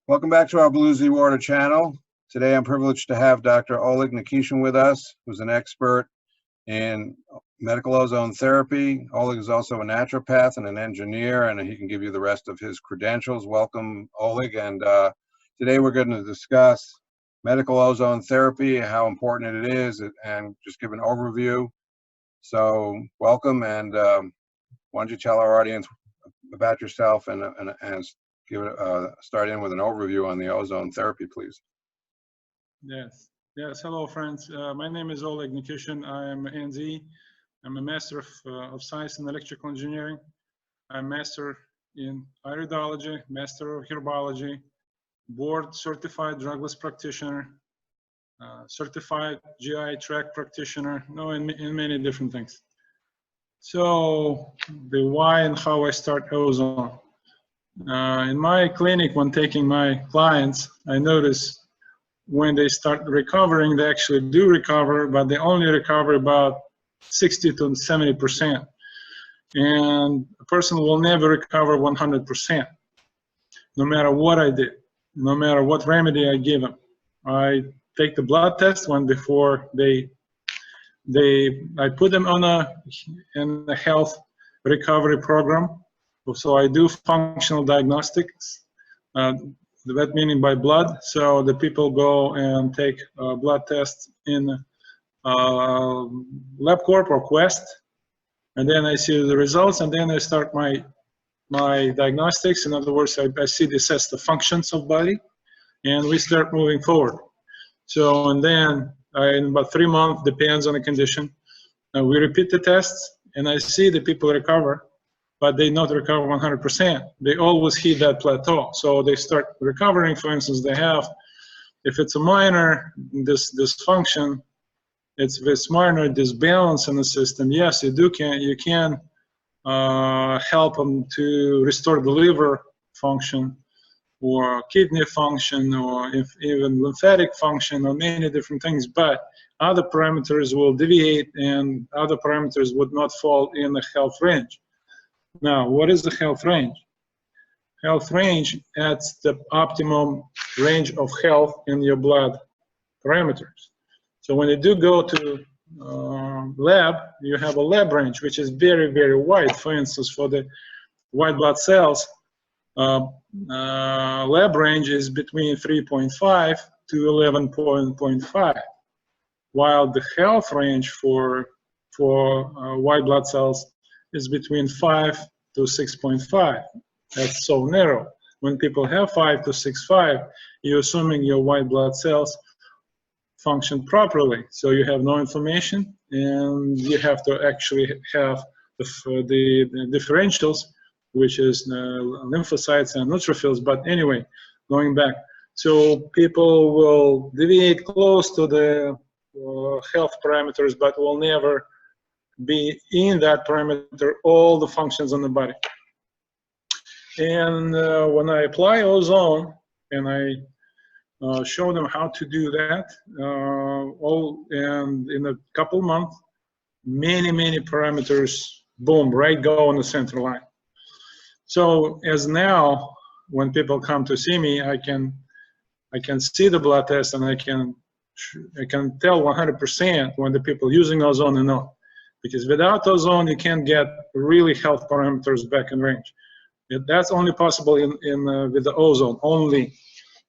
Welcome back to our Blue Z Water channel. Today I'm privileged to have Dr. Oleg Nikishin with us, who's an expert in medical ozone therapy. Oleg is also a naturopath and an engineer, and he can give you the rest of his credentials. Welcome, Oleg. And today we're going to discuss medical ozone therapy, how important it is, and just give an overview. So welcome, and why don't you tell our audience about yourself and start in with an overview on the ozone therapy, please. Yes. Hello, friends. My name is Oleg Nikishin. I am an NZ. I'm a Master of Science in Electrical Engineering. I'm Master in Iridology, Master of Herbology, Board Certified Drugless Practitioner, Certified GI Tract Practitioner, in many different things. So the why and how I start ozone. In my clinic, when taking my clients, I notice when they start recovering, they actually do recover, but they only recover about 60 to 70%. And a person will never recover 100%, no matter what I did, no matter what remedy I give them. I take the blood test one before I put them on a health recovery program. So I do functional diagnostics, that meaning by blood. So the people go and take blood tests in LabCorp or Quest, and then I see the results, and then I start my diagnostics. In other words, I assess the functions of body, and we start moving forward. So, and then in about 3 months, depends on the condition, we repeat the tests, and I see the people recover, but they not recover 100%. They always hit that plateau. So they start recovering. For instance, they have, if it's a minor dysfunction, it's this minor disbalance in the system. Yes, you can help them to restore the liver function, or kidney function, or even lymphatic function, or many different things. But other parameters will deviate, and other parameters would not fall in the health range. Now, what is the health range? Health range adds the optimum range of health in your blood parameters. So when you do go to lab, you have a lab range, which is very, very wide. For instance, for the white blood cells, lab range is between 3.5 to 11.5, while the health range for white blood cells is between 5 to 6.5. That's so narrow. When people have 5 to 6.5, you're assuming your white blood cells function properly. So you have no inflammation, and you have to actually have the differentials, which is lymphocytes and neutrophils. But anyway, going back. So people will deviate close to the health parameters, but will never be in that parameter all the functions on the body. And when I apply ozone and I show them how to do that, and in a couple months, many parameters, boom, right, go on the center line. So as now, when people come to see me, I can see the blood test, and I can tell 100% when the people using ozone or not. Because without ozone, you can't get really health parameters back in range. That's only possible with the ozone only.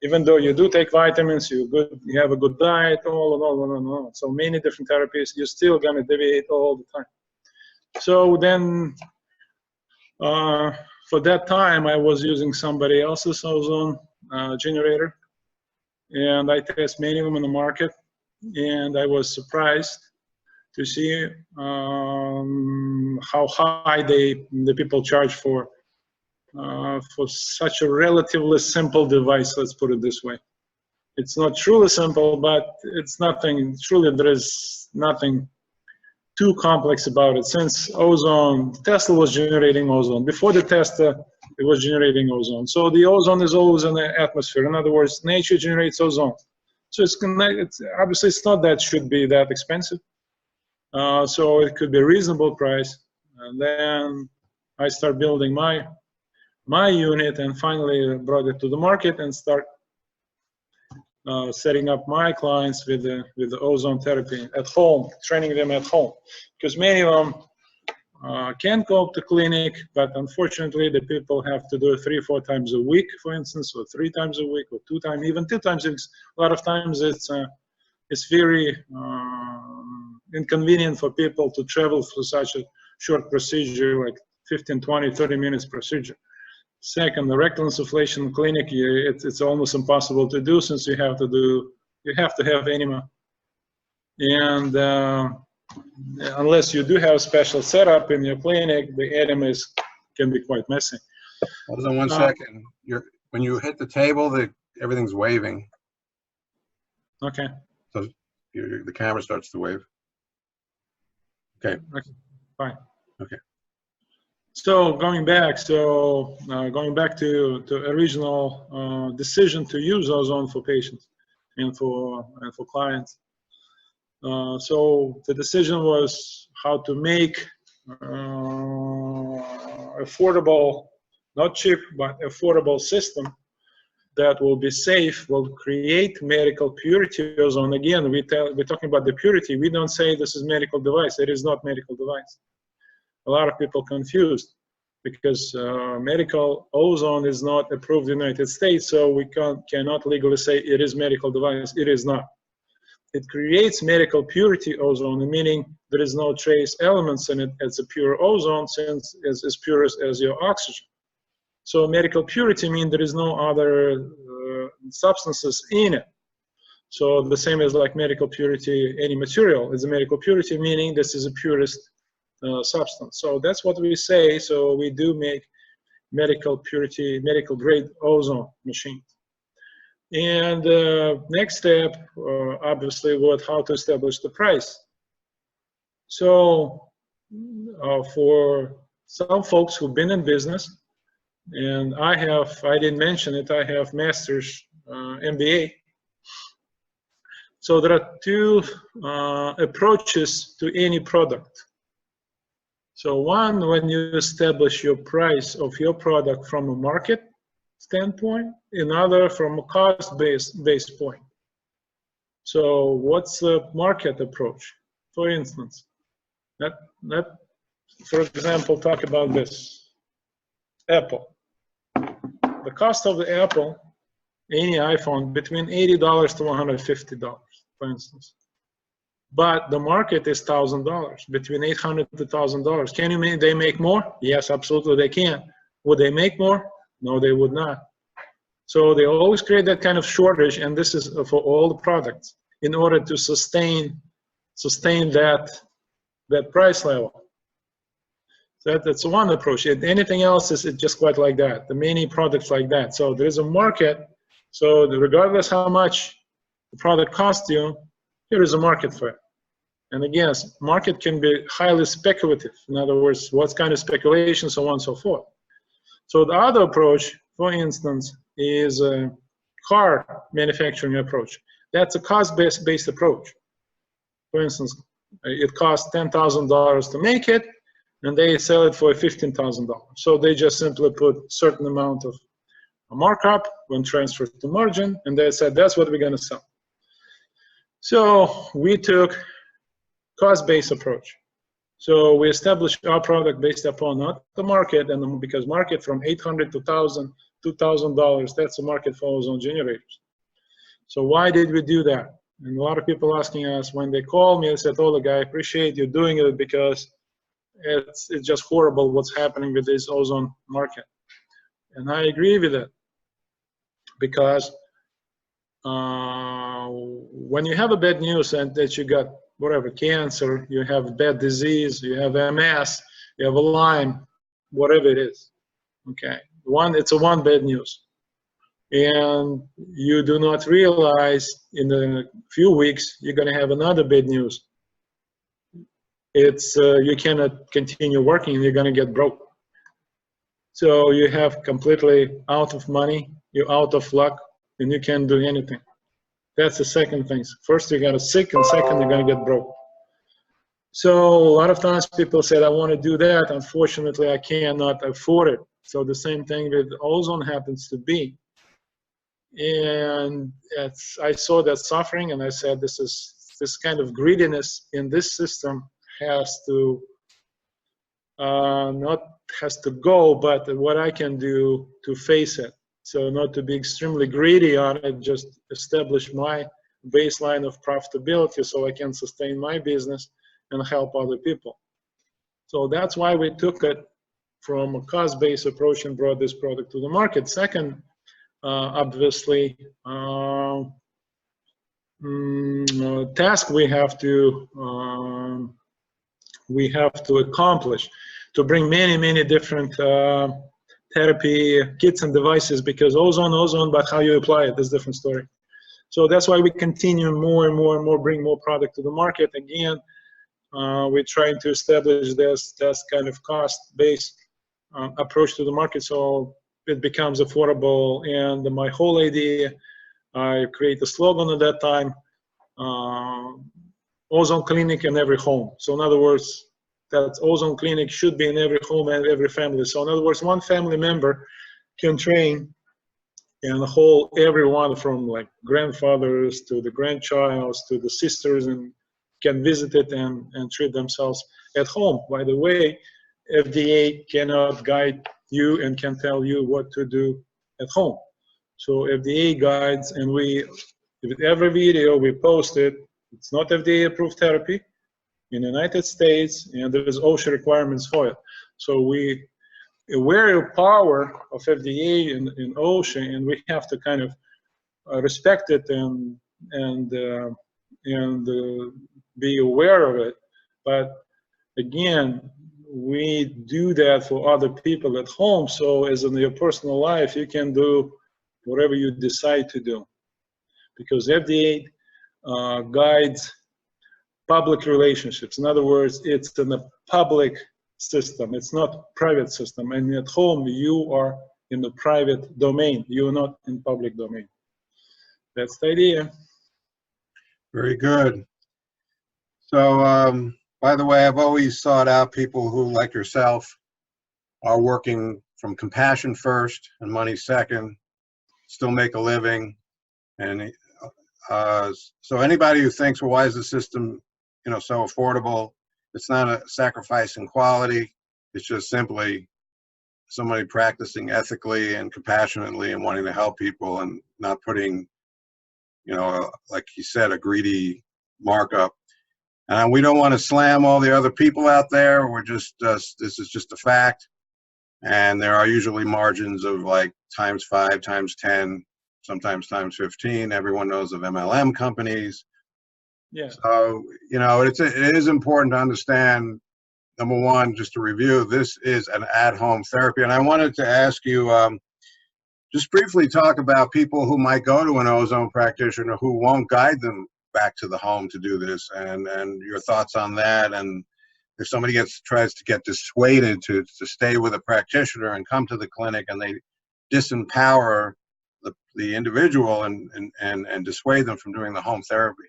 Even though you do take vitamins, you have a good diet, all. So many different therapies, you're still gonna deviate all the time. So then, for that time, I was using somebody else's ozone generator, and I test many of them in the market, and I was surprised to see how high the people charge for such a relatively simple device. Let's put it this way. It's not truly simple, but it's nothing. Truly, there is nothing too complex about it. Since ozone, Tesla was generating ozone before the Tesla, it was generating ozone. So the ozone is always in the atmosphere. In other words, nature generates ozone. So obviously it's not that should be that expensive. So it could be a reasonable price. And then I start building my my unit, and finally brought it to the market and start setting up my clients with the ozone therapy at home, training them at home, because many of them can go to clinic, but unfortunately the people have to do it 3 or 4 times a week, for instance, or 3 times a week, or 2 times, even 2 times a week. A lot of times it's very inconvenient for people to travel for such a short procedure, like 15, 20, 30 minutes procedure. Second, the rectal insufflation clinic, it's almost impossible to do, since you have to have enema. And unless you do have a special setup in your clinic, the enema can be quite messy. Hold on one second. When you hit the table, everything's waving. Okay. So the camera starts to wave. Okay. Okay. Fine. Okay. So going back to original decision to use ozone for patients and for clients. So the decision was how to make affordable, not cheap, but affordable system that will be safe, will create medical purity ozone. Again, we're talking about the purity. We don't say this is medical device. It is not medical device. A lot of people confused, because medical ozone is not approved in the United States, so we cannot legally say it is medical device. It is not. It creates medical purity ozone, meaning there is no trace elements in it. It's a pure ozone, since it's as pure as your oxygen. So medical purity means there is no other substances in it. So the same as like medical purity, any material is a medical purity, meaning this is a purest substance. So that's what we say. So we do make medical purity, medical grade ozone machines. And next step, obviously, was how to establish the price. So for some folks who've been in business, and I didn't mention it, I have master's MBA. So there are 2 approaches to any product. So one, when you establish your price of your product from a market standpoint, another from a cost-based point. So what's the market approach? For instance, for example, talk about this. Apple. The cost of the Apple, any iPhone, between $80 to $150, for instance. But the market is $1,000, between $800 to $1,000. Can they make more? Yes, absolutely they can. Would they make more? No, they would not. So they always create that kind of shortage, and this is for all the products, in order to sustain that price level. So that's one approach. Anything else is just quite like that. The many products like that. So there is a market. So regardless how much the product costs you, here is a market for it. And again, market can be highly speculative. In other words, what kind of speculation, so on and so forth. So the other approach, for instance, is a car manufacturing approach. That's a cost-based approach. For instance, it costs $10,000 to make it, and they sell it for $15,000. So they just simply put certain amount of a markup when transferred to margin, and they said that's what we're going to sell. So we took cost-based approach. So we established our product based upon not the market, and because market from $800 to $1,000, $2,000, that's the market for ozone generators. So why did we do that? And a lot of people asking us when they call me, they said, Oleg, I appreciate you doing it because it's just horrible what's happening with this ozone market. And I agree with it, because when you have a bad news and that you got whatever, cancer, you have bad disease, you have MS, you have a Lyme, whatever it is, okay? It's a one bad news. And you do not realize in a few weeks, you're gonna have another bad news. You cannot continue working, you're gonna get broke. So you have completely out of money, you're out of luck, and you can't do anything. That's the second thing. First, you got sick, and second, you're gonna get broke. So a lot of times people said, I want to do that. Unfortunately, I cannot afford it. So the same thing with ozone happens to be. And I saw that suffering, and I said, this kind of greediness in this system has to not has to go, but what I can do to face it. So not to be extremely greedy on it, just establish my baseline of profitability so I can sustain my business and help other people. So that's why we took it from a cost-based approach and brought this product to the market. Second, obviously, task we have to accomplish to bring many different therapy kits and devices, because ozone, but how you apply it is a different story. So that's why we continue more and more, bring more product to the market. Again, we're trying to establish this kind of cost-based approach to the market so it becomes affordable. And my whole idea, I create a slogan at that time, ozone clinic in every home. So in other words, that ozone clinic should be in every home and every family. So in other words, one family member can train and everyone from like grandfathers to the grandchilds to the sisters, and can visit it and treat themselves at home. By the way, FDA cannot guide you and can tell you what to do at home. So FDA guides, and with every video we post it, it's not FDA approved therapy in the United States, and there's OSHA requirements for it. So we aware of power of FDA and OSHA, and we have to kind of respect it and be aware of it. But again, we do that for other people at home. So as in your personal life, you can do whatever you decide to do, because FDA guides public relationships. In other words, it's in a public system. It's not private system. And at home, you are in the private domain. You are not in public domain. That's the idea. Very good. So, by the way, I've always sought out people who, like yourself, are working from compassion first and money second, still make a living. And so anybody who thinks, well, why is the system, so affordable? It's not a sacrifice in quality. It's just simply somebody practicing ethically and compassionately and wanting to help people and not putting, like he said, a greedy markup. And we don't want to slam all the other people out there. We're just, this is just a fact. And there are usually margins of like ×5, ×10, sometimes ×15. Everyone knows of MLM companies. Yeah. So, it is important to understand, number one, just to review, this is an at-home therapy. And I wanted to ask you, just briefly talk about people who might go to an ozone practitioner who won't guide them back to the home to do this, and your thoughts on that. And if somebody tries to get dissuaded to stay with a practitioner and come to the clinic, and they disempower the individual and dissuade them from doing the home therapy.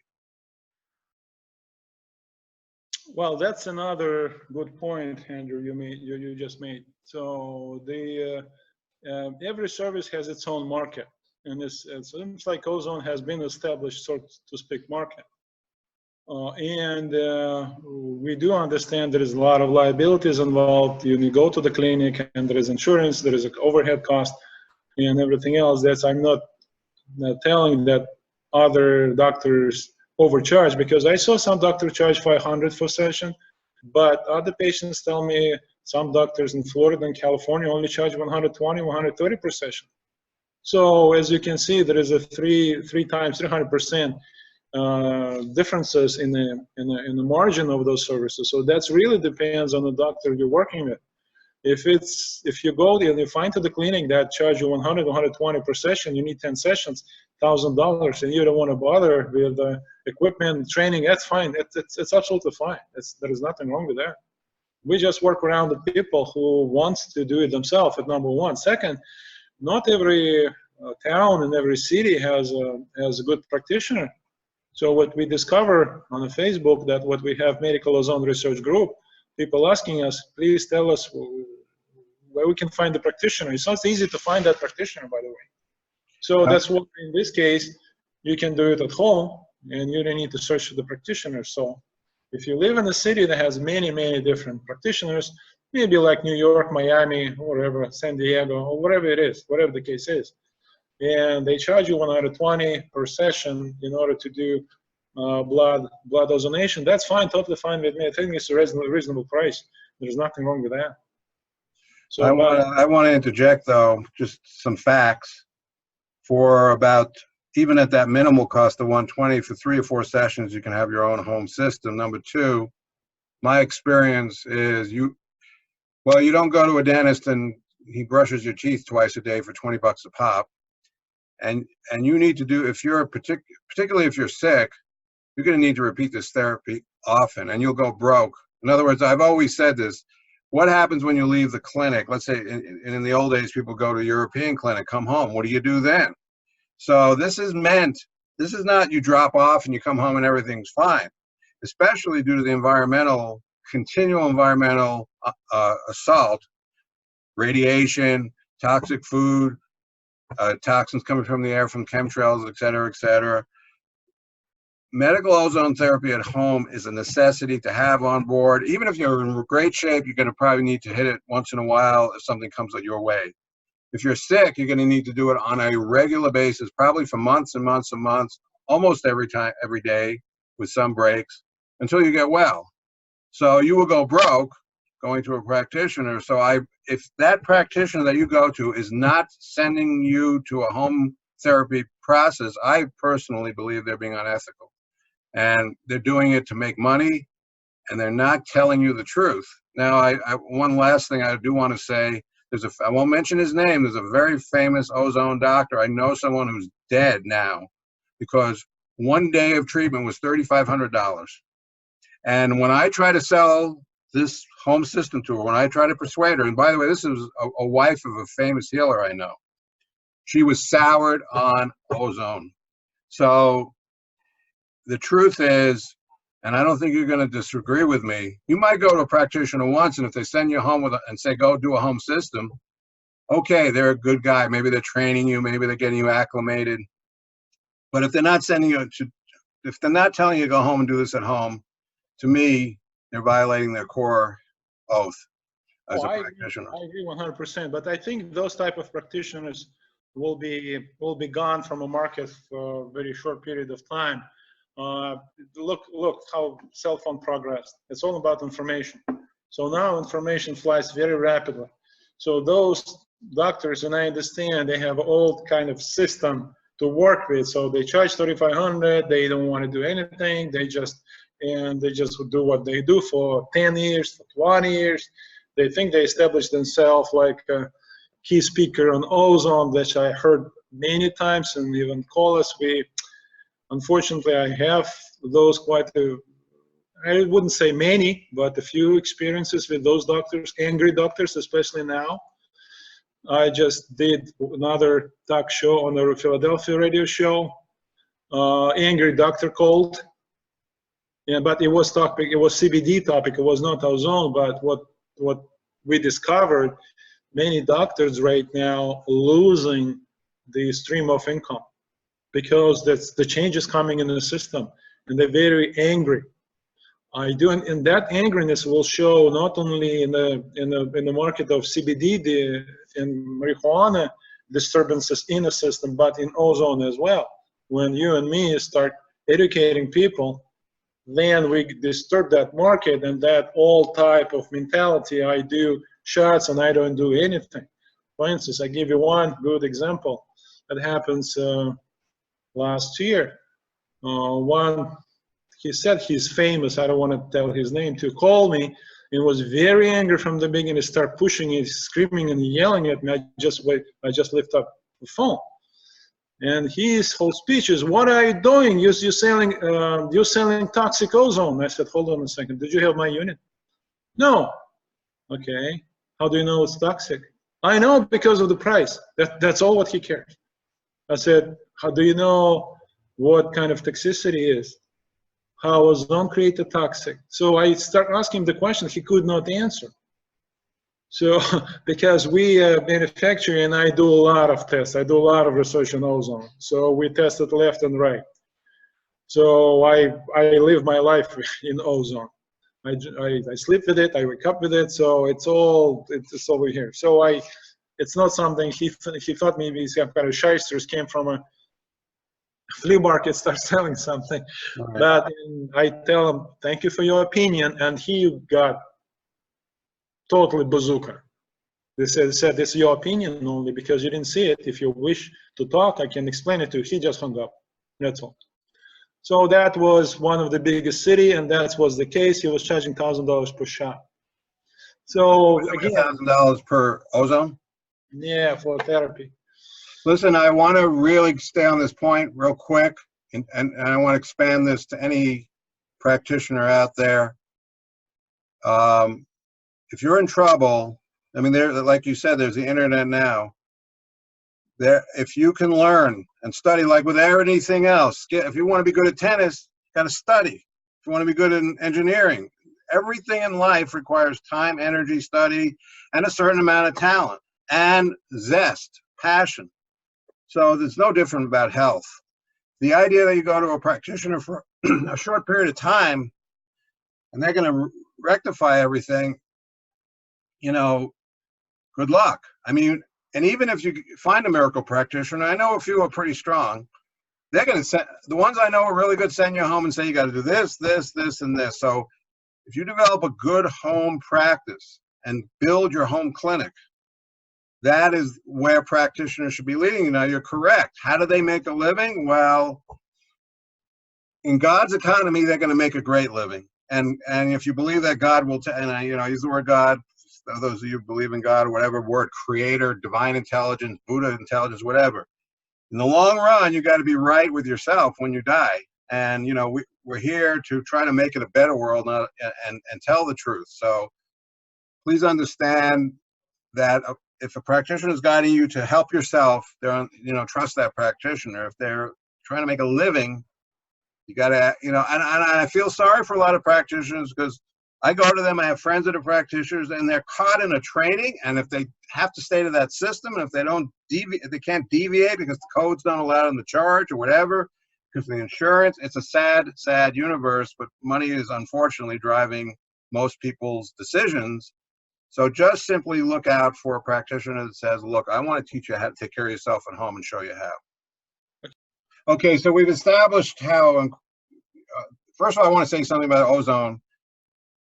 Well, that's another good point, Andrew, you just made. So every service has its own market, and it seems like ozone has been established, so to speak, market. We do understand there is a lot of liabilities involved. You go to the clinic, and there is insurance, there is an overhead cost, and everything else. I'm not telling that other doctors overcharge, because I saw some doctors charge $500 for session, but other patients tell me some doctors in Florida and California only charge $120, $130 per session. So as you can see, there is a 300% differences in the margin of those services. So that's really depends on the doctor you're working with. If you go and you find to the clinic that charge you $100, $120 per session, you need 10 sessions, $1,000, and you don't want to bother with the equipment, training, that's fine. It's absolutely fine. There is nothing wrong with that. We just work around the people who wants to do it themselves, at number one. Second, not every town and every city has a good practitioner. So what we discover on the Facebook, that what we have medical ozone research group, people asking us, please tell us where we can find the practitioner. It's not easy to find that practitioner, by the way. So that's why in this case, you can do it at home, and you don't need to search for the practitioner. So if you live in a city that has many, many different practitioners, maybe like New York, Miami, or whatever, San Diego, or whatever it is, whatever the case is, and they charge you $120 per session in order to do blood ozonation, that's fine, totally fine with me. I think it's a reasonable price. There's nothing wrong with that. So I want to interject, though, just some facts. For about, even at that minimal cost of $120, for 3 or 4 sessions, you can have your own home system. Number two, my experience is you don't go to a dentist and he brushes your teeth twice a day for $20 a pop. And you need to do, if you're particularly if you're sick, you're going to need to repeat this therapy often, and you'll go broke. In other words, I've always said this. What happens when you leave the clinic? Let's say in the old days, people go to a European clinic, come home. What do you do then? So this is not you drop off and you come home and everything's fine, especially due to the continual environmental assault, radiation, toxic food, toxins coming from the air, from chemtrails, et cetera, et cetera. Medical ozone therapy at home is a necessity to have on board. Even if you're in great shape, you're going to probably need to hit it once in a while if something comes your way. If you're sick, you're going to need to do it on a regular basis, probably for months and months and months, almost every day, with some breaks, until you get well. So you will go broke going to a practitioner. So if that practitioner that you go to is not sending you to a home therapy process, I personally believe they're being unethical. And they're doing it to make money, and they're not telling you the truth. Now, one last thing I do want to say, I won't mention his name, there's a very famous ozone doctor. I know someone who's dead now because one day of treatment was $3,500. And when I try to sell this home system to her, when I try to persuade her, and by the way, this is a wife of a famous healer I know, she was soured on ozone. So the truth is, and I don't think you're going to disagree with me, you might go to a practitioner once, and if they send you home and say, go do a home system, okay, they're a good guy. Maybe they're training you. Maybe they're getting you acclimated. But if they're not telling you to go home and do this at home, to me, they're violating their core oath as a practitioner. I agree 100%. But I think those type of practitioners will be gone from a market for a very short period of time. Look how cell phone progressed. It's all about information. So now information flies very rapidly. So those doctors, and I understand, they have old kind of system to work with. So they charge $3,500. They don't want to do anything. They just do what they do for 10 years, for 20 years. They think they established themselves like a key speaker on ozone, which I heard many times, and even callers. Unfortunately, I have those I wouldn't say many, but a few experiences with those doctors, angry doctors, especially now. I just did another talk show on the Philadelphia radio show. Angry doctor called, but it was CBD topic. It was not ozone. But what we discovered, many doctors right now losing the stream of income, because that's the changes coming in the system, and they're very angry. And that angriness will show not only in the market of CBD and marijuana disturbances in the system, but in ozone as well. When you and me start educating people, then we disturb that market and that old type of mentality. I do shots and I don't do anything. For instance, I give you one good example that happens last year. He said he's famous, I don't want to tell his name, to call me, and was very angry from the beginning, start pushing it, screaming and yelling at me. I just lift up the phone. And his whole speech is, what are you doing? You're selling toxic ozone. I said, hold on a second, did you have my unit? No. Okay, how do you know it's toxic? I know because of the price. That's all what he cares. I said, how do you know what kind of toxicity is? How ozone created toxic? So I start asking the question he could not answer. So because we manufacture, and I do a lot of tests, I do a lot of research on ozone. So we tested left and right. So I live my life in ozone. I sleep with it, I wake up with it, so it's over here. So it's not something he thought maybe some kind of shysters came from a flea market, start selling something. Right. But I tell him, thank you for your opinion, and he got totally bazooka. They said this is your opinion only because you didn't see it. If you wish to talk, I can explain it to you. He just hung up. That's all. So that was one of the biggest city, and that was the case. He was charging $1,000 per shot. So again, $1,000 per ozone. Yeah, for therapy. Listen, I want to really stay on this point real quick, and I want to expand this to any practitioner out there. If you're in trouble, I mean, like you said, there's the internet now. If you can learn and study, like with anything else, if you want to be good at tennis, you got to study. If you want to be good in engineering, everything in life requires time, energy, study, and a certain amount of talent and zest, passion. So there's no different about health. The idea that you go to a practitioner for a short period of time and they're going to rectify everything, you know, good luck. I mean, and even if you find a miracle practitioner, I know a few are pretty strong, they're going to send, the ones I know are really good, send you home and say, you got to do this, this, this, and this. So if you develop a good home practice and build your home clinic, that is where practitioners should be leading. You know, you're correct. How do they make a living? Well, in God's economy, they're going to make a great living. And if you believe that God will, and I use the word God, those of you who believe in God or whatever word, creator, divine intelligence, Buddha intelligence, whatever. In the long run, you got to be right with yourself when you die. And, we're here to try to make it a better world and tell the truth. So please understand that if a practitioner is guiding you to help yourself, trust that practitioner. If they're trying to make a living, you got to, and I feel sorry for a lot of practitioners because I go to them, I have friends that are practitioners, and they're caught in a training, and if they have to stay to that system, and if they don't deviate, they can't deviate because the codes don't allow them to charge or whatever, because of the insurance, it's a sad, sad universe, but money is unfortunately driving most people's decisions. So just simply look out for a practitioner that says, look, I want to teach you how to take care of yourself at home and show you how. Okay, so we've established how, first of all, I want to say something about ozone.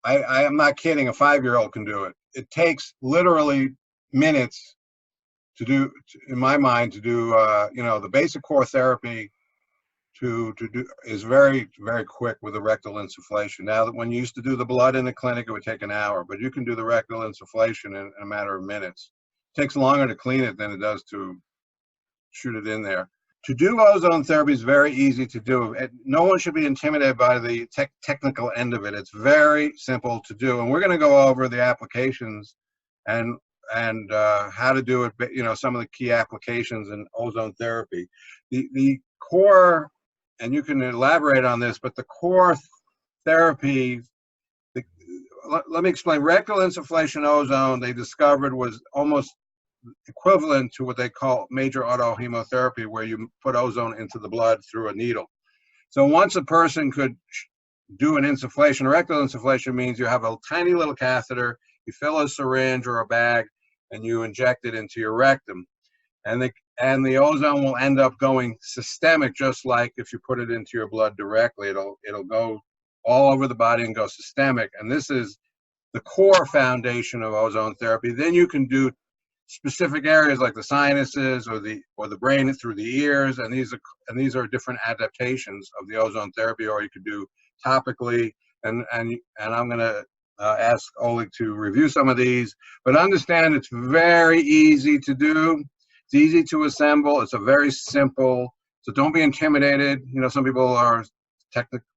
I am not kidding, a 5-year-old can do it. It takes literally minutes to do, in my mind, to do, the basic core therapy to do is very, very quick with the rectal insufflation. Now, that when you used to do the blood in the clinic, it would take an hour, but you can do the rectal insufflation in a matter of minutes. It takes longer to clean it than it does to shoot it in there. To do ozone therapy is very easy to do. No one should be intimidated by the technical end of it. It's very simple to do, and we're going to go over the applications and how to do it. Some of the key applications in ozone therapy. The core, and you can elaborate on this, but the core therapy. Let me explain. Rectal insufflation ozone, they discovered, was almost equivalent to what they call major autohemotherapy, where you put ozone into the blood through a needle. So once a person could do an insufflation, rectal insufflation means you have a tiny little catheter, you fill a syringe or a bag, and you inject it into your rectum. And the ozone will end up going systemic, just like if you put it into your blood directly, it'll go all over the body and go systemic. And this is the core foundation of ozone therapy. Then you can do specific areas like the sinuses or the brain through the ears, and these are different adaptations of the ozone therapy. Or you could do topically, and I'm going to ask Oleg to review some of these. But understand, it's very easy to do. It's easy to assemble. It's a very simple. So don't be intimidated. Some people are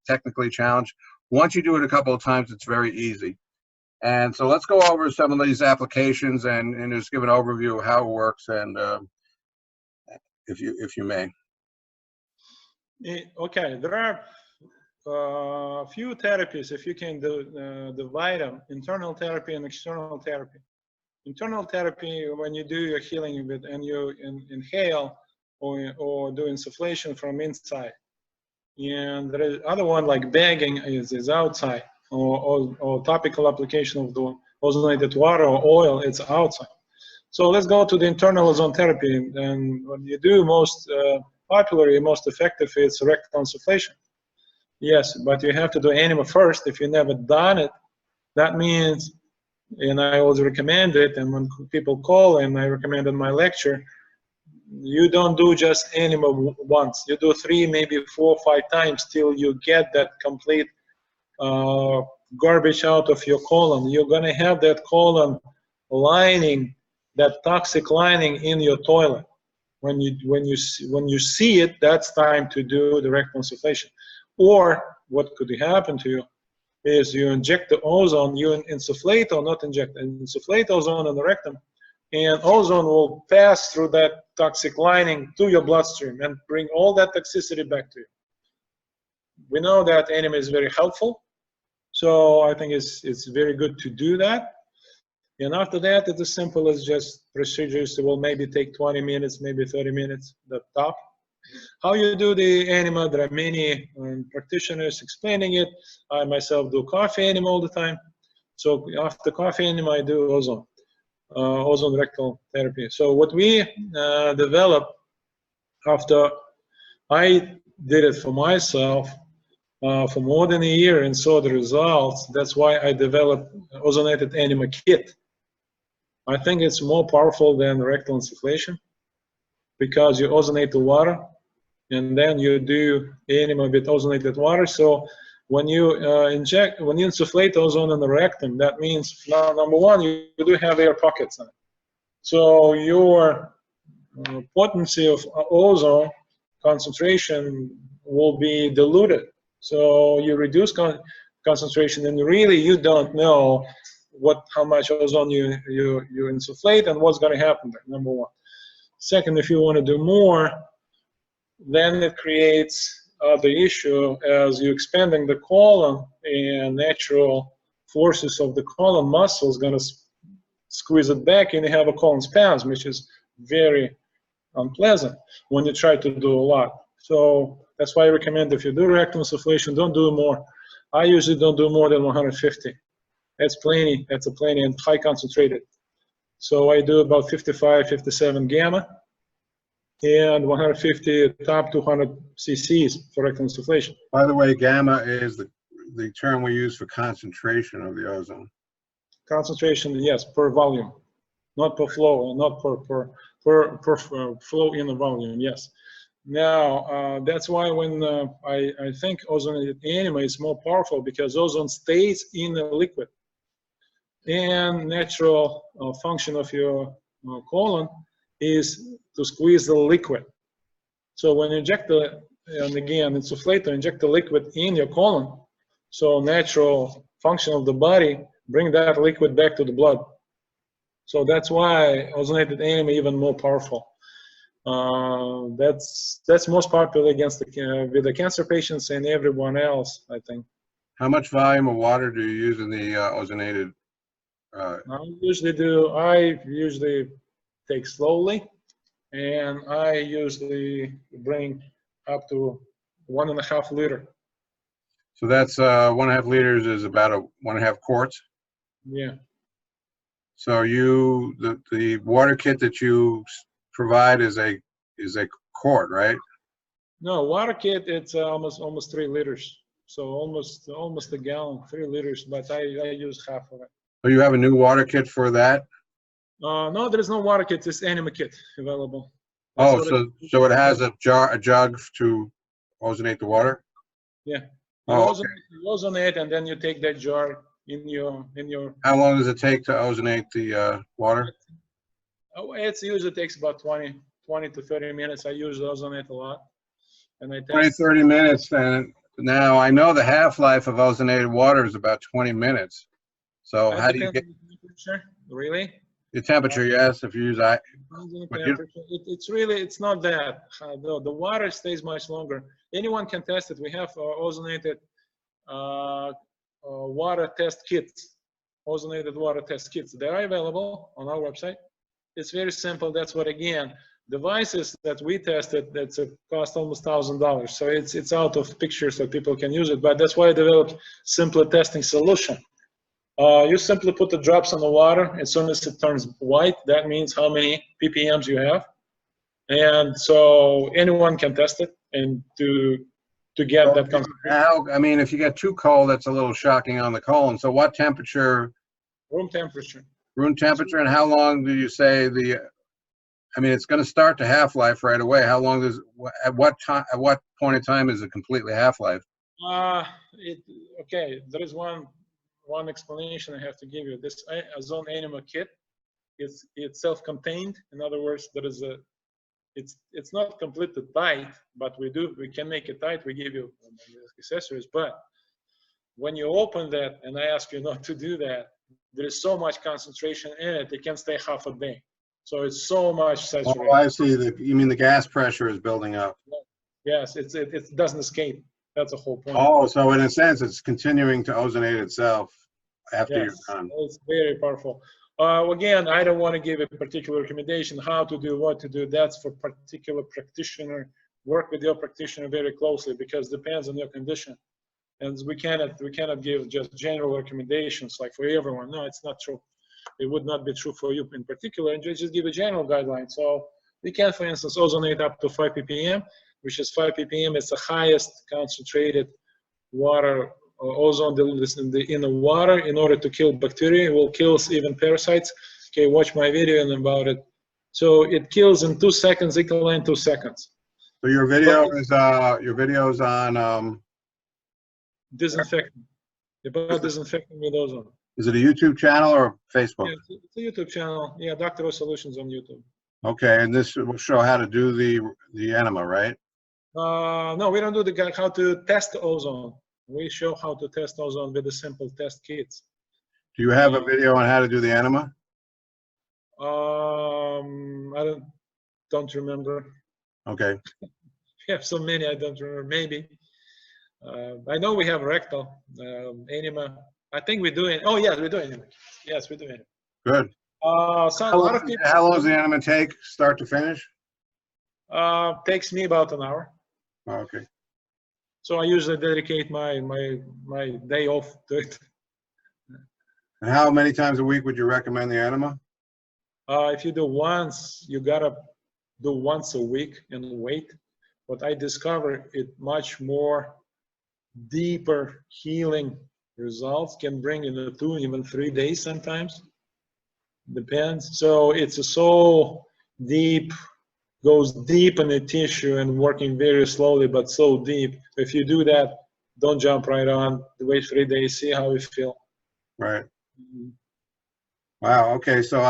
technically challenged. Once you do it a couple of times, it's very easy. And so let's go over some of these applications and just give an overview of how it works, and if you may. Okay, there are a few therapies, if you can divide them, internal therapy and external therapy. Internal therapy, when you do your healing with, and you inhale or do insufflation from inside. And there is other one like bagging is outside, or topical application of the ozonated water or oil, it's outside. So let's go to the internal ozone therapy. And what you do most popularly, most effective, is rectal insufflation. Yes, but you have to do enema first. If you've never done it, that means, and I always recommend it, and when people call and I recommend in my lecture, you don't do just enema once. You do 3, maybe 4, 5 times till you get that complete garbage out of your colon. You're gonna have that colon lining, that toxic lining in your toilet. When you see it, that's time to do the rectal insufflation. Or what could happen to you is you inject the ozone, you insufflate or not inject, insufflate ozone in the rectum, and ozone will pass through that toxic lining to your bloodstream and bring all that toxicity back to you. We know that enema is very helpful, so I think it's very good to do that. And after that, it's as simple as just procedures. It will maybe take 20 minutes, maybe 30 minutes, the top. How you do the enema, there are many practitioners explaining it. I myself do coffee enema all the time. So after coffee enema, I do ozone rectal therapy. So what we developed after I did it for myself for more than a year and saw the results, that's why I developed ozonated enema kit. I think it's more powerful than rectal insufflation because you ozonate the water and then you do enema with ozonated water. So when you when you insufflate ozone in the rectum, that means now, number one, you do have air pockets in it. So your potency of ozone concentration will be diluted. So you reduce concentration, and really you don't know how much ozone you insufflate and what's going to happen there, number one. Second, if you want to do more, then it creates the issue as you expanding the colon, and natural forces of the colon muscle is going to squeeze it back, and you have a colon spasm, which is very unpleasant when you try to do a lot. So that's why I recommend, if you do rectal insufflation, don't do more. I usually don't do more than 150. That's plenty. That's a plenty, and high concentrated. So I do about 55, 57 gamma, and 150 top 200 cc's for rectal insufflation. By the way, gamma is the term we use for concentration of the ozone. Concentration, yes, per volume, not per flow, not per flow in the volume, yes. Now, that's why when I think ozonated enema is more powerful, because ozone stays in the liquid. And natural function of your colon is to squeeze the liquid. So when you inject and again, insufflate or inject the liquid in your colon, so natural function of the body, bring that liquid back to the blood. So that's why ozonated enema is even more powerful. That's most popular against with the cancer patients and everyone else, I think. How much volume of water do you use in the ozonated? I usually take slowly, and I usually bring up to 1.5 liters. So that's 1.5 liters is about 1.5 quarts. Yeah. So the water kit that you provide is a quart, right? No, water kit, it's almost 3 liters. So almost a gallon, 3 liters, but I use half of it. So you have a new water kit for that? No, there is no water kit. It's enema kit available. Oh, so it has a jug to ozonate the water? Yeah. Oh, You ozonate, and then you take that jar in your. How long does it take to ozonate the water? Oh, it usually takes about 20 to 30 minutes. I use ozonate a lot, and I test. 20, 30 minutes. And now I know the half-life of ozonated water is about 20 minutes. So how do you get the temperature? Really? the temperature? Yes, if you use It's not that. The water stays much longer. Anyone can test it. We have ozonated water test kits. ozonated water test kits. They are available on our website. It's very simple. That's what, again, devices that we tested, that's a cost almost $1,000. So it's out of picture so people can use it. But that's why I developed simpler testing solution. You simply put the drops on the water. As soon as it turns white, that means how many ppms you have. And so anyone can test it and to get that concentration. I mean, if you get too cold, that's a little shocking on the colon. So what temperature? Room temperature. Room temperature, and how long do you say the? I mean, it's going to start the half-life right away. How long does? At what time? At what point in time is it completely half-life? Okay. There is one explanation I have to give you. This Ozone enema kit, it's self-contained. In other words, there is a. It's not completely tight, but we can make it tight. We give you accessories, but when you open that, and I ask you not to do that, there is so much concentration in it, it can stay half a day. So it's so much saturated. Oh, I see. You mean the gas pressure is building up? Yes, it doesn't escape. That's the whole point. Oh, so in a sense, it's continuing to ozonate itself after you're done. It's very powerful. Again, I don't want to give a particular recommendation how to do, what to do. That's for particular practitioner. Work with your practitioner very closely because it depends on your condition. And we cannot give just general recommendations like for everyone. No, it's not true. It would not be true for you in particular, and just give a general guideline. So we can, for instance, ozonate up to 5 ppm, which is 5 ppm. It's the highest concentrated water ozone in the water in order to kill bacteria. It will kill even parasites. Okay, watch my video about it. So it kills in 2 seconds, equal 2 seconds. So your video is on disinfecting. About disinfecting with ozone. Is it a YouTube channel or Facebook? Yeah, it's a YouTube channel. Yeah, Dr. O Solutions on YouTube. Okay, and this will show how to do the enema, right? No, we don't do how to test ozone. We show how to test ozone with the simple test kits. Do you have a video on how to do the enema? I don't remember. Okay. We have so many, I don't remember. Maybe. I know we have rectal, enema. I think we do it. Oh, yes, we do enema. Yes, we do enema. Good. So a lot of people. How long does the enema take, start to finish? Takes me about an hour. Oh, okay. So I usually dedicate my day off to it. And how many times a week would you recommend the enema? If you do once, you gotta do once a week and wait. What I discovered, it much more deeper healing results can bring in 2, even 3 days sometimes. Depends. So it's so deep, goes deep in the tissue and working very slowly, but so deep. If you do that, don't jump right on. Wait 3 days, see how you feel. Right. Wow. Okay. So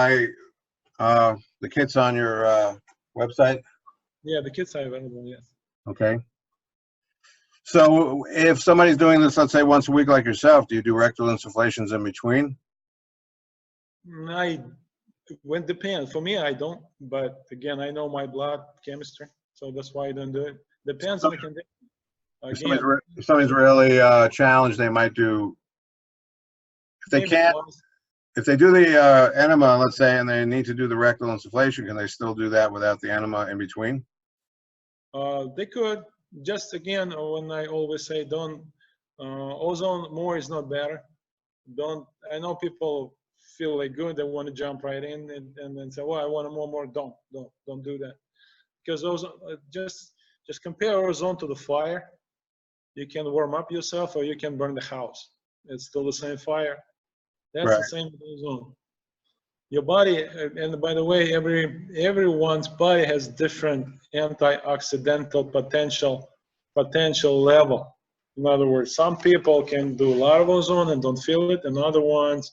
the kit's on your website? Yeah, the kits are available, yes. Okay. So if somebody's doing this, let's say once a week like yourself, do you do rectal insufflations in between? When depends. For me, I don't. But again, I know my blood chemistry, so that's why I don't do it. Depends on the condition. If somebody's really challenged, they might do. If they can't, if they do the enema, let's say, and they need to do the rectal insufflation, can they still do that without the enema in between? They could. Just again, when I always say, don't ozone more is not better. Don't. I know people feel like good, they want to jump right in and then say, well, I want more. Don't do that, because ozone, just compare ozone to the fire. You can warm up yourself or you can burn the house. It's still the same fire. That's right. The same with ozone. Your body, and by the way, everyone's body has different antioxidant potential level. In other words, some people can do a lot of ozone and don't feel it, and other ones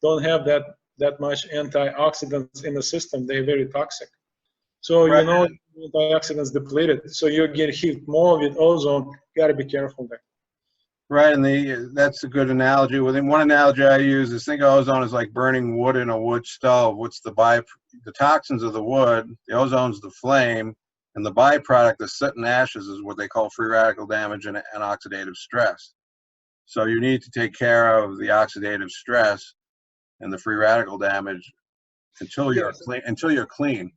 don't have that much antioxidants in the system. They're very toxic. So right. You know, antioxidants depleted. So you get hit more with ozone. You got to be careful there. Right, and that's a good analogy. One analogy I use is think of ozone as like burning wood in a wood stove. What's the toxins of the wood? The ozone's the flame, and the byproduct, the soot and ashes, is what they call free radical damage and oxidative stress. So you need to take care of the oxidative stress and the free radical damage until you're clean. Until you're clean.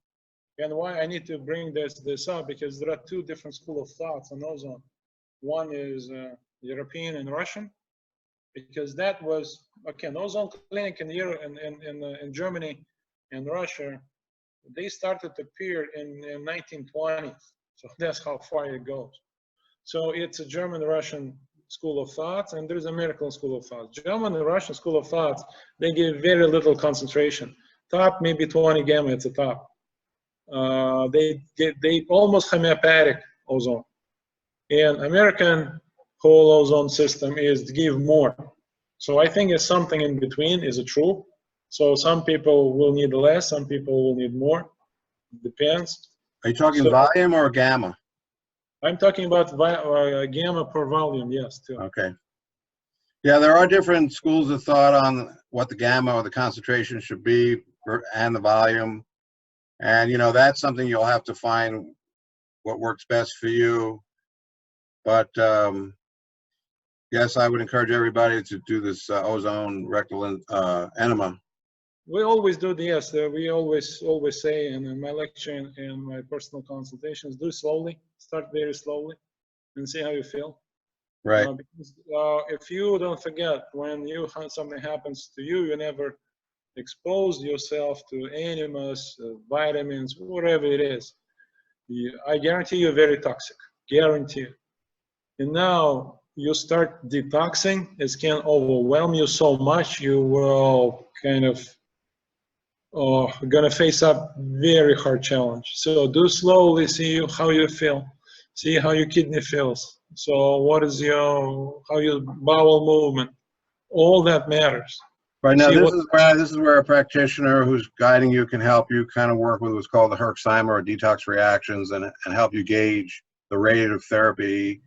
And why I need to bring this up, because there are two different schools of thoughts on ozone. One is European and Russian, because that was an ozone clinic in Germany and Russia. They started to appear in 1920s, so that's how far it goes. So it's a German-Russian school of thought, and there's American school of thought. German and Russian school of thought, they give very little concentration. Top maybe 20 gamma at the top. They almost homeopathic ozone. And American whole ozone system is to give more. So I think it's something in between. Is it true? So some people will need less, some people will need more. Depends. Are you talking volume or gamma? I'm talking about gamma per volume, yes, too. Okay. Yeah, there are different schools of thought on what the gamma or the concentration should be and the volume. And, you know, that's something you'll have to find what works best for you. But yes, I would encourage everybody to do this ozone rectal enema. We always do this. We always say in my lecture and my personal consultations, do slowly, start very slowly, and see how you feel. Right. Because if you don't forget, when something happens to you, you never expose yourself to animus, vitamins, whatever it is. I guarantee you're very toxic. Guarantee. And now you start detoxing, it can overwhelm you so much, you will kind of gonna face up very hard challenge. So do slowly, see how you feel, see how your kidney feels. So what is how your bowel movement, all that matters. Right now, this is where a practitioner who's guiding you can help you kind of work with what's called the Herxheimer or detox reactions and help you gauge the rate of therapy.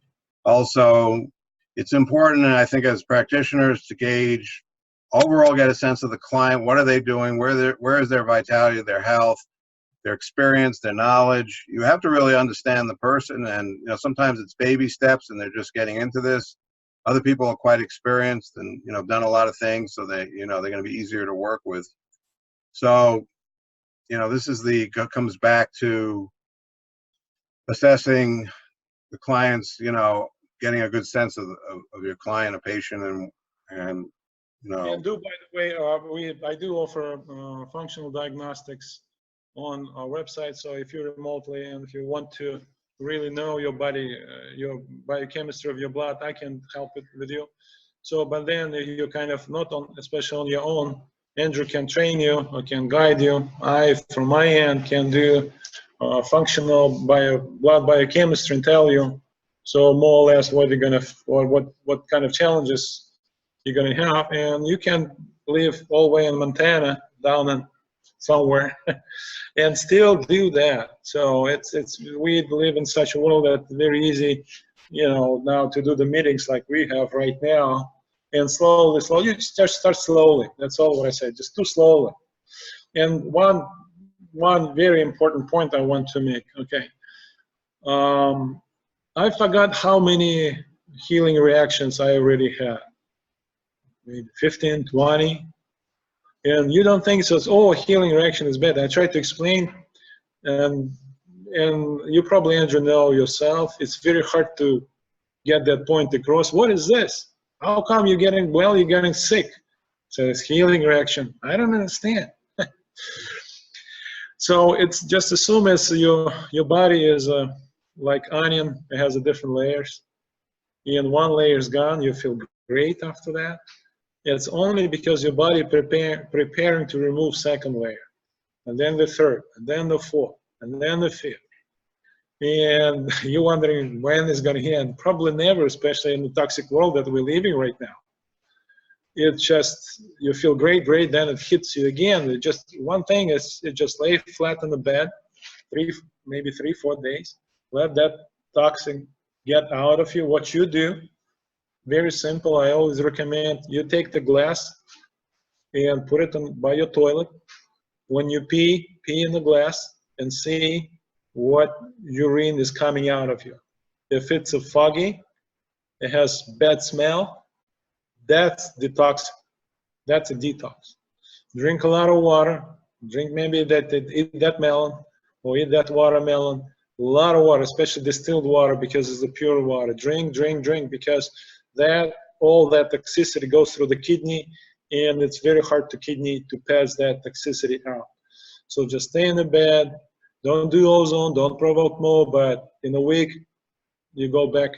Also, it's important, and I think as practitioners, to gauge, overall get a sense of the client. What are they doing? Where is their vitality, their health, their experience, their knowledge? You have to really understand the person, and you know, sometimes it's baby steps and they're just getting into this. Other people are quite experienced and, you know, done a lot of things, so they, you know, they're going to be easier to work with. So, you know, this is comes back to assessing the client's, you know, getting a good sense of your client, a patient, and you know. And by the way, I do offer functional diagnostics on our website. So if you're remotely and if you want to really know your body, your biochemistry of your blood, I can help it with you. So, but then you kind of not on, especially on your own. Andrew can train you or can guide you. I, from my end, can do functional blood biochemistry and tell you. So more or less what you're gonna, or what kind of challenges you're gonna have, and you can live all the way in Montana, down in somewhere, and still do that. So we live in such a world that it's very easy, you know, now to do the meetings like we have right now, and slowly, you just start slowly. That's all what I say. Just do slowly. And one very important point I want to make. Okay, I forgot how many healing reactions I already had. Maybe 15, 20. And you don't think so, oh, healing reaction is bad. I try to explain, and you probably, Andrew, know yourself, it's very hard to get that point across. What is this? How come you're getting well, you're getting sick? So it's healing reaction. I don't understand. So it's just assume as your body is like onion, it has different layers. And one layer is gone, you feel great after that. It's only because your body preparing to remove second layer, and then the third, and then the fourth, and then the fifth. And you're wondering when it's going to end. Probably never, especially in the toxic world that we're living right now. It's just, you feel great, then it hits you again. It just, one thing is, it just lay flat on the bed, maybe 3-4 days. Let that toxin get out of you. What you do, very simple. I always recommend you take the glass and put it by your toilet. When you pee in the glass and see what urine is coming out of you. If it's a foggy, it has bad smell, that's detox. That's a detox. Drink a lot of water. Drink maybe eat that melon or eat that watermelon. A lot of water, especially distilled water, because it's the pure water. Drink, drink, drink, because all that toxicity goes through the kidney, and it's very hard to kidney to pass that toxicity out. So just stay in the bed. Don't do ozone. Don't provoke more. But in a week, you go back.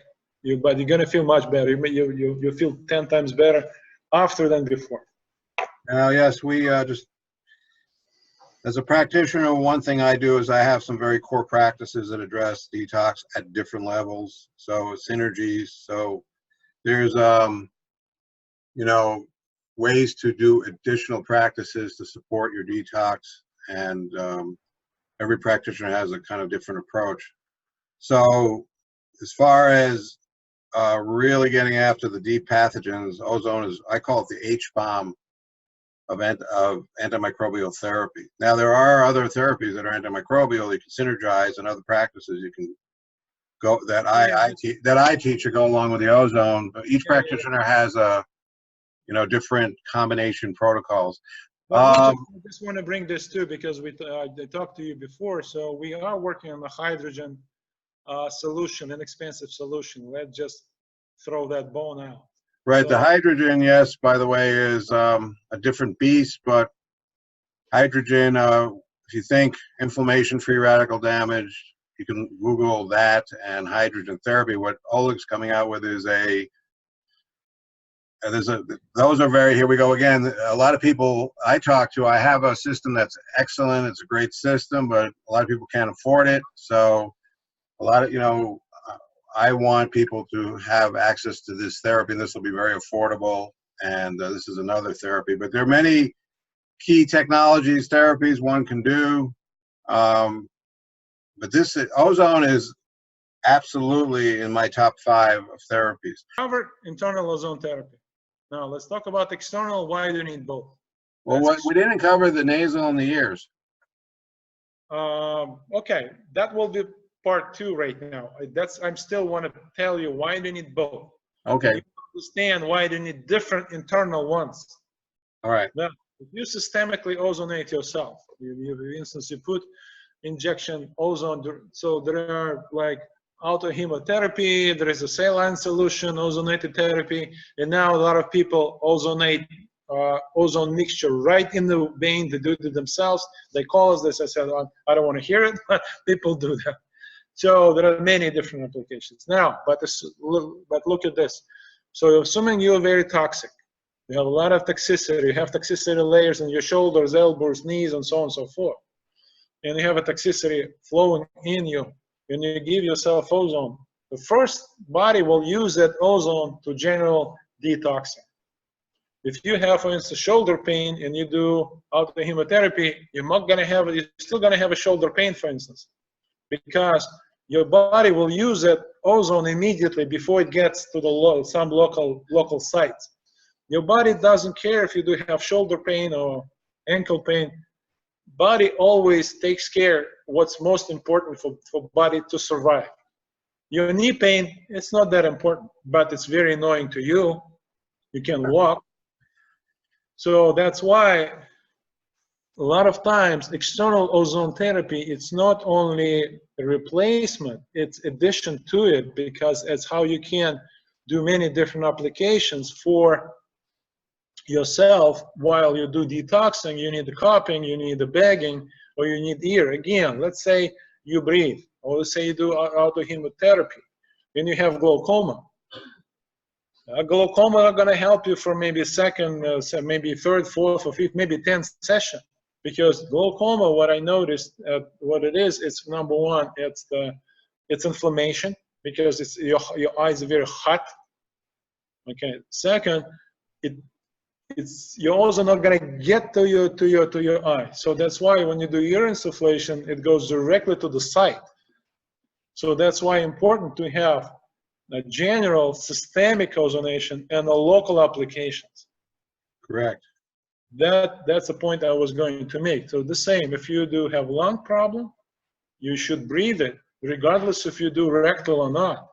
But you're gonna feel much better. You feel 10 times better after than before. Yes, we just, as a practitioner, one thing I do is I have some very core practices that address detox at different levels. So synergies. So there's, you know, ways to do additional practices to support your detox, and every practitioner has a kind of different approach. So as far as really getting after the deep pathogens, ozone is, I call it the H-bomb of antimicrobial therapy. Now, there are other therapies that are antimicrobial. You can synergize, and other practices you can go that I teach to go along with the ozone. But each practitioner has a, you know, different combination protocols. I just want to bring this too, because I talked to you before. So we are working on a hydrogen solution, inexpensive solution. Let's just throw that bone out. Right, So, the hydrogen, yes, by the way, is a different beast, but hydrogen, if you think inflammation, free radical damage, you can Google that and hydrogen therapy. What Oleg's coming out with is those are very, here we go again. A lot of people I talk to, I have a system that's excellent. It's a great system, but a lot of people can't afford it. So a lot of, you know, I want people to have access to this therapy, and this will be very affordable. And this is another therapy, but there are many key technologies, therapies one can do. But this ozone is absolutely in my top 5 of therapies. Covered internal ozone therapy. Now let's talk about external. Why do you need both? Well, we didn't cover the nasal and the ears. Okay, that will be part 2 right now. I'm still want to tell you why do you need both. Okay. You understand why do you need different internal ones. All right. Now, if you systemically ozonate yourself, for instance, you put injection ozone. So there are like autohemotherapy, there is a saline solution, ozonated therapy, and now a lot of people ozonate ozone mixture right in the vein. They do it themselves. They call us this. I said, I don't want to hear it, but people do that. So there are many different applications now. But look at this. So assuming you're very toxic, you have a lot of toxicity. You have toxicity layers in your shoulders, elbows, knees, and so on and so forth. And you have a toxicity flowing in you, and you give yourself ozone. The first body will use that ozone to general detoxing. If you have, for instance, shoulder pain and you do autohemotherapy, you're still gonna have a shoulder pain, for instance, because your body will use that ozone immediately before it gets to some local sites. Your body doesn't care if you do have shoulder pain or ankle pain. Body always takes care what's most important for body to survive. Your knee pain, it's not that important, but it's very annoying to you. You can walk. So that's why a lot of times external ozone therapy, it's not only a replacement, it's addition to it, because it's how you can do many different applications for yourself while you do detoxing. You need the cupping, you need the bagging, or you need ear. Again, let's say you breathe, or let's say you do autohemotherapy, and you have glaucoma. Glaucoma are going to help you for maybe second, maybe third, fourth, or fifth, maybe 10th session. Because glaucoma, what I noticed, what it is, it's number one, it's inflammation, because your eyes are very hot. Okay. Second, you're also not going to get to your eye. So that's why when you do ear insufflation, it goes directly to the site. So that's why it's important to have a general systemic ozonation and a local applications. Correct. That's the point I was going to make. So the same, if you do have lung problem, you should breathe it, regardless if you do rectal or not.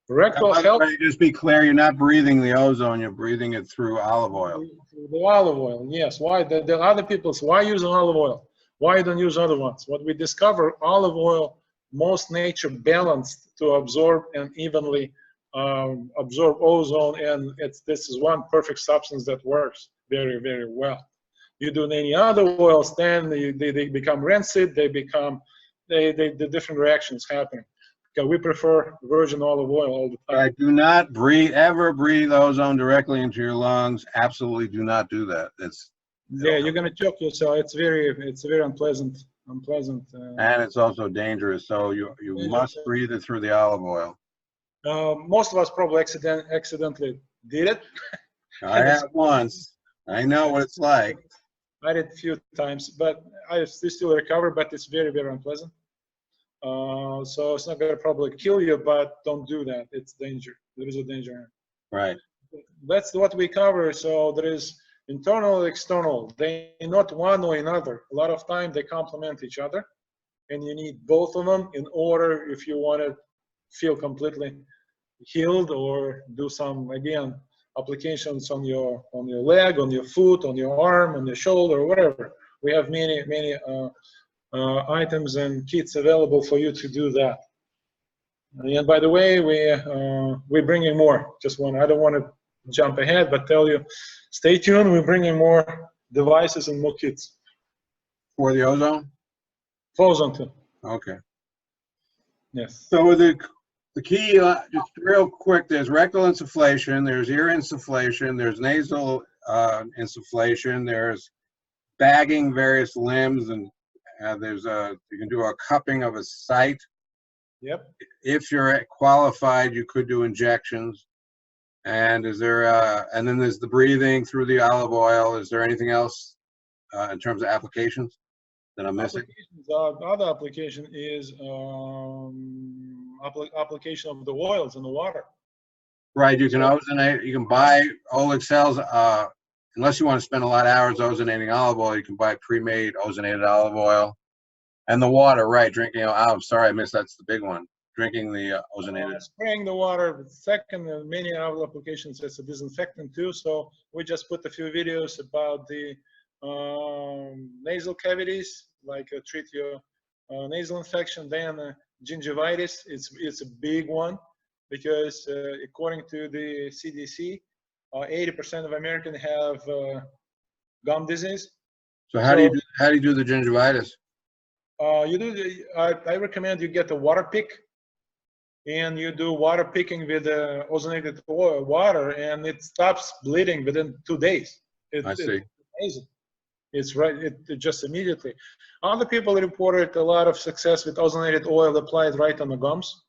Rectal By the health. way, just be clear, you're not breathing the ozone, you're breathing it through olive oil. The olive oil, yes. Why? The other people say, why use olive oil? Why don't use other ones? What we discover, olive oil, most nature balanced to absorb and evenly absorb ozone, and this is one perfect substance that works very, very well. You do any other oils, then they become rancid, they become, the different reactions happen. Okay, we prefer virgin olive oil all the time. Right, do not ever breathe ozone directly into your lungs. Absolutely do not do that. Yeah, you're gonna choke yourself. It's very unpleasant. And it's also dangerous. So you must breathe it through the olive oil. Most of us probably accidentally did it. I have once. I know what it's like. I did a few times, but I still recover. But it's very, very unpleasant. So it's not gonna probably kill you, but don't do that. It's danger. There is a danger. Right. That's what we cover. So there is internal, external. They not one or another. A lot of time they complement each other, and you need both of them in order if you want to feel completely healed or do some, again, applications on your leg, on your foot, on your arm, on your shoulder, or whatever. We have many items and kits available for you to do that. And by the way, we're bringing more. Just one. I don't want to jump ahead, but tell you, stay tuned. We're bringing more devices and more kits. For the ozone? For ozone too. Okay. Yes. So the key, just real quick, there's rectal insufflation, there's ear insufflation, there's nasal insufflation, there's bagging various limbs, and you can do a cupping of a site. Yep. If you're qualified, you could do injections. And and then there's the breathing through the olive oil. Is there anything else in terms of applications that I'm missing? Other application is application of the oils in the water. Right, you can ozonate. You can buy Oleg cells. Unless you want to spend a lot of hours ozonating olive oil, you can buy pre-made ozonated olive oil. And the water, right? Drinking. Oh, I'm sorry, I missed. That's the big one. Drinking the ozonated. Spraying the water. Second, many other applications as a disinfectant too. So we just put a few videos about the nasal cavities, like treat your nasal infection. Then gingivitis. It's a big one because according to the CDC, 80% of Americans have gum disease. So how do you do the gingivitis? I recommend you get a water pick, and you do water picking with ozonated water, and it stops bleeding within 2 days. I see. It's amazing. It's right. It just immediately. Other people reported a lot of success with ozonated oil applied right on the gums.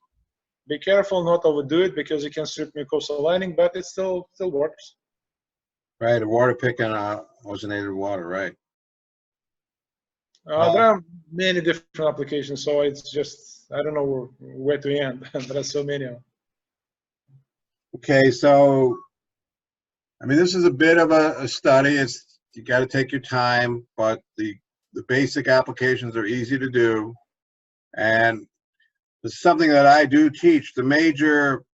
Be careful not to overdo it because it can strip mucosal lining, but it still works. Right, a water pick and ozonated water, right. There are many different applications, so it's just, I don't know where to end. There are so many of them. Okay, so, I mean, this is a bit of a study. You got to take your time, but the basic applications are easy to do. And it's something that I do teach. The major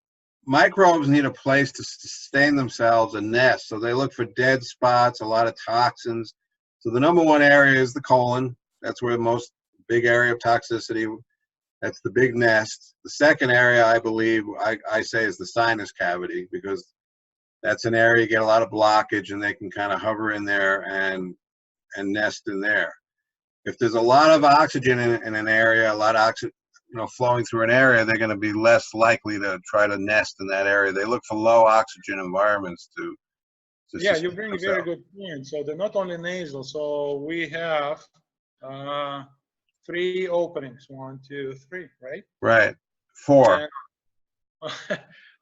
microbes need a place to sustain themselves, a nest. So they look for dead spots, a lot of toxins. So the number one area is the colon. That's where the most big area of toxicity. That's the big nest. The second area, I believe, I say is the sinus cavity, because that's an area you get a lot of blockage, and they can kind of hover in there and nest in there. If there's a lot of oxygen in an area, a lot of oxygen, flowing through an area, they're going to be less likely to try to nest in that area. They look for low oxygen environments to yeah, you bring a very good point. So they're not only nasal. So we have 3 openings. 1, 2, 3, right? Right. 4.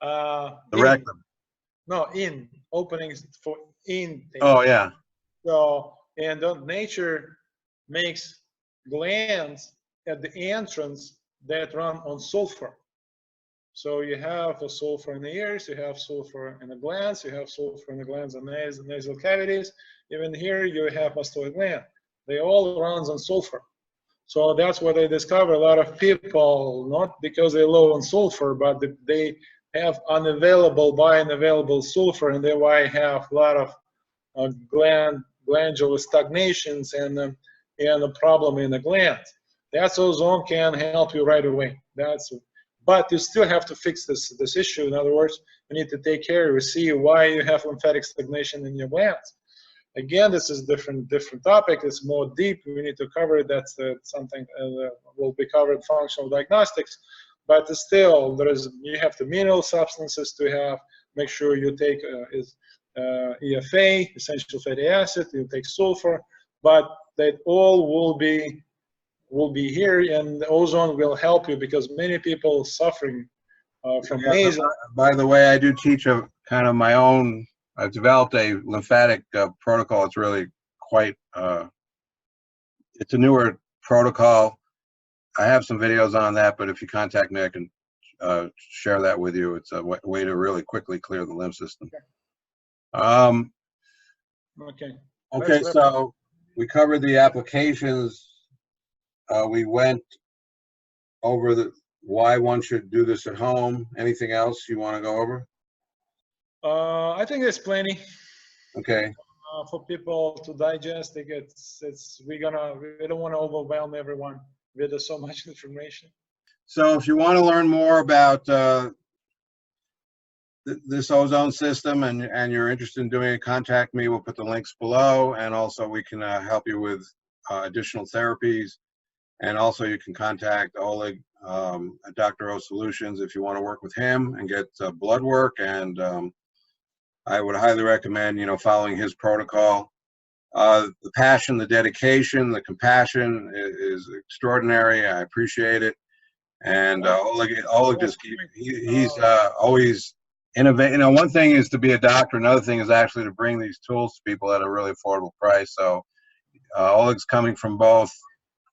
The rectum. No, in openings for intake. Oh yeah. So nature makes glands at the entrance that run on sulfur. So you have a sulfur in the ears, you have sulfur in the glands, you have sulfur in the glands and nasal cavities. Even here you have mastoid gland. They all runs on sulfur. So that's what they discover. A lot of people, not because they're low on sulfur, but they have biounavailable sulfur, and then I have a lot of glandular stagnations and a problem in the gland. That's ozone can help you right away. But you still have to fix this issue. In other words, you need to take care of see why you have lymphatic stagnation in your glands. Again, this is different topic. It's more deep. We need to cover it. That's something will be covered functional diagnostics. But still, you have the mineral substances to have. Make sure you take EFA, essential fatty acid. You take sulfur, but that all will be here, and the ozone will help you because many people suffering from nasal. By the way, I do teach a kind of my own. I've developed a lymphatic protocol. It's really quite. It's a newer protocol. I have some videos on that, but if you contact me, I can share that with you. It's a way to really quickly clear the lymph system. Okay. Okay, so we covered the applications. We went over why one should do this at home. Anything else you want to go over? I think there's plenty. Okay. For people to digest. We don't want to overwhelm everyone with so much information. So if you want to learn more about this ozone system and you're interested in doing it, contact me. We'll put the links below, and also we can help you with additional therapies. And also you can contact Oleg at Dr. O Solutions if you want to work with him and get blood work. And I would highly recommend, following his protocol. The passion, the dedication, the compassion is extraordinary. I appreciate it. And Oleg just he's always innovating. One thing is to be a doctor. Another thing is actually to bring these tools to people at a really affordable price. So Oleg's coming from both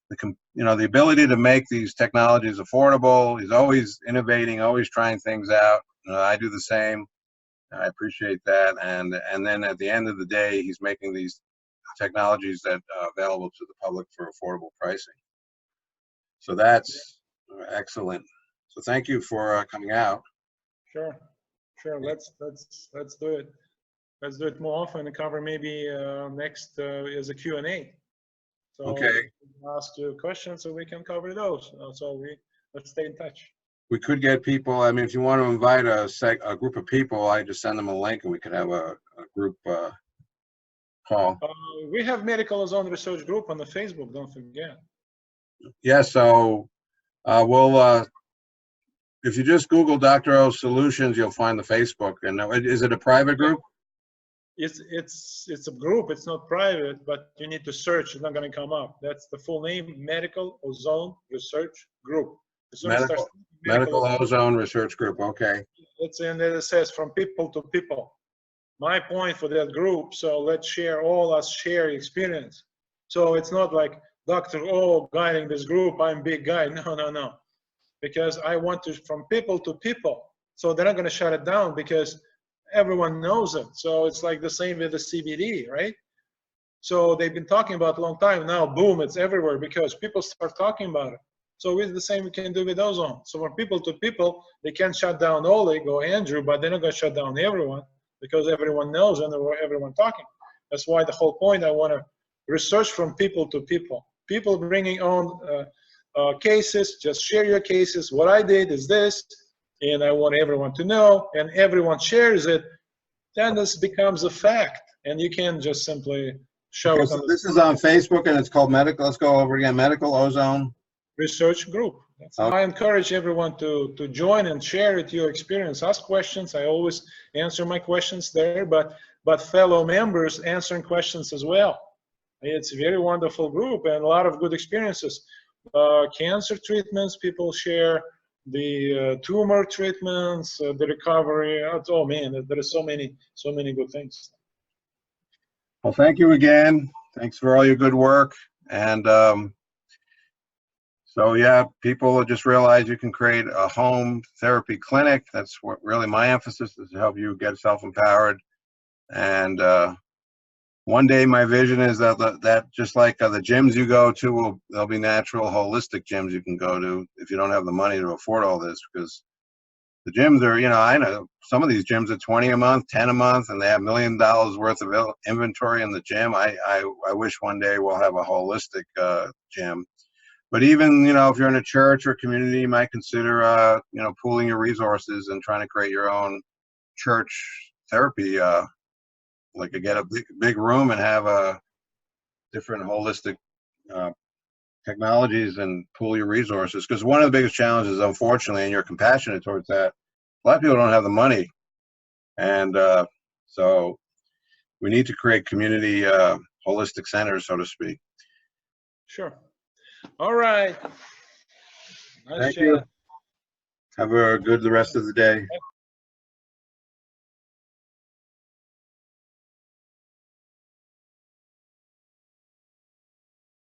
the ability to make these technologies affordable. He's always innovating, always trying things out. I do the same. I appreciate that. And then at the end of the day, he's making these technologies that are available to the public for affordable pricing. So that's excellent. So thank you for coming out. Sure. Let's do it. Let's do it more often and cover maybe next as a Q&A. So okay. Ask you questions so we can cover those. So let's stay in touch. We could get people. I mean, if you want to invite a group of people, I just send them a link and we could have a group call. We have Medical Ozone Research Group on the Facebook. Don't forget. Yeah. So we'll. If you just Google Dr. O Solutions, you'll find the Facebook. And is it a private group? It's a group. It's not private, but you need to search. It's not going to come up. That's the full name: Medical Ozone Research Group. Medical Ozone Research Group. Okay. It's and it says from people to people. My point for that group. So let's share experience. So it's not like Dr. O guiding this group. I'm big guy. No. Because I want to from people to people. So they're not going to shut it down because everyone knows it. So it's like the same with the CBD, right? So they've been talking about it a long time. Now, boom, it's everywhere because people start talking about it. So it's the same we can do with ozone. So from people to people, they can shut down Oleg or Andrew, but they're not going to shut down everyone because everyone knows and everyone talking. That's why the whole point I want to research from people to people. People bringing on cases, just share your cases. What I did is this, and I want everyone to know, and everyone shares it, then this becomes a fact, and you can just simply show it. So this is on Facebook, and it's called Medical. Let's go over again. Medical Ozone Research Group. I encourage everyone to join and share it, your experience. Ask questions. I always answer my questions there, but fellow members answering questions as well. It's a very wonderful group and a lot of good experiences. Cancer treatments, people share the tumor treatments, the recovery. Oh man, there are so many good things. Well, thank you again. Thanks for all your good work. And so yeah, people just realize you can create a home therapy clinic. That's what really my emphasis is, to help you get self-empowered. And one day my vision is that just like the gyms you go to, there'll be natural, holistic gyms you can go to if you don't have the money to afford all this, because The gyms are, you know, I know some of these gyms are 20 a month, 10 a month, and they have $1 million worth of inventory in the gym. I wish one day we'll have a holistic gym. But even, you know, if you're in a church or community, you might consider, you know, pooling your resources and trying to create your own church therapy. Like get a big room and have a different holistic technologies and pool your resources. Because one of the biggest challenges, unfortunately, and you're compassionate towards that, a lot of people don't have the money. And so we need to create community holistic centers, so to speak. Sure. All right. Nice Thank chat. you. Have a good the rest of the day.